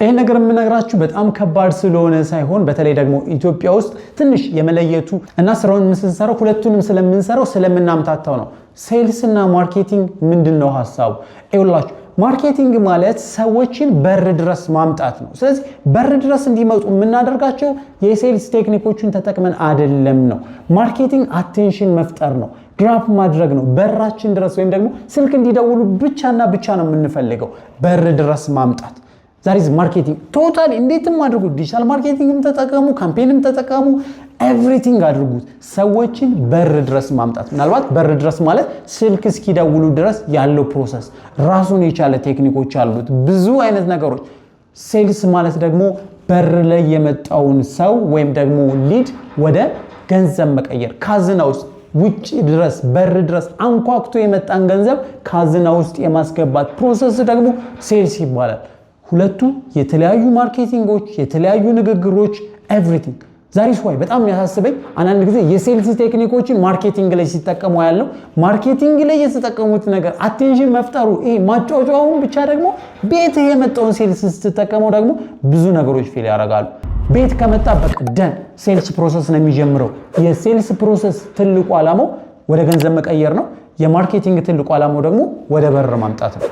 ይሄ ነገር የምነግራችሁ በጣም ከባድ ስለሆነ ሳይሆን በተለይ ደግሞ ኢትዮጵያ ውስጥ ትንሽ የመለየቱ እና ስራውን የምንሰራው ሁለቱንም ስለምንሰራው ስለምናምታታው ነው። ሴልስ እና ማርኬቲንግ ምንድነው ሐሳቡ? ይኸውላችሁ ማርኬቲንግ ማለት ሰዎችን በር ድረስ ማምጣት ነው። ስለዚህ በር ድረስ እንዲመጡ የምናደርጋቸው የሴልስ ቴክኒኮችን ተጠቅመን አይደለም ነው። ማርኬቲንግ አቴንሽን መፍጠር ነው፣ ግራፕ ማድረግ ነው። በራችን ድረስ ወይም ደግሞ ስልክ እንዲደውሉ ብቻና ብቻ ነው የምንፈልገው፣ በር ድረስ ማምጣት። ዛሬ ማርኬቲንግ ቶታሊ እንዴትም አድርጉ። ዲጂታል ማርኬቲንግም ተጠቀሙ፣ ካምፔንም ተጠቀሙ፣ ኤቭሪቲንግ አድርጉት። ሰዎችን በር ድረስ ማምጣት። ምናልባት በር ድረስ ማለት ስልክ እስኪደውሉ ድረስ ያለው ፕሮሰስ ራሱን የቻለ ቴክኒኮች አሉት፣ ብዙ አይነት ነገሮች። ሴልስ ማለት ደግሞ በር ላይ የመጣውን ሰው ወይም ደግሞ ሊድ ወደ ገንዘብ መቀየር፣ ካዝና ውስጥ ውጪ ድረስ በር ድረስ አንኳኩቶ የመጣን ገንዘብ ካዝና ውስጥ የማስገባት ፕሮሰስ ደግሞ ሴልስ ይባላል። ሁለቱ የተለያዩ ማርኬቲንጎች፣ የተለያዩ ንግግሮች፣ ኤቭሪቲንግ። ዛሬ ሰው በጣም ያሳስበኝ አንዳንድ ጊዜ የሴልስ ቴክኒኮችን ማርኬቲንግ ላይ ሲጠቀሙ ያለው ማርኬቲንግ ላይ የተጠቀሙት ነገር አቴንሽን መፍጠሩ ይሄ ማጫወቻውን ብቻ ደግሞ ቤት የመጣውን ሴልስ ስትጠቀመው ደግሞ ብዙ ነገሮች ፌል ያደርጋሉ። ቤት ከመጣ በቀደም ሴልስ ፕሮሰስ ነው የሚጀምረው። የሴልስ ፕሮሰስ ትልቁ ዓላማው ወደ ገንዘብ መቀየር ነው። የማርኬቲንግ ትልቁ ዓላማው ደግሞ ወደ በር ማምጣት ነው።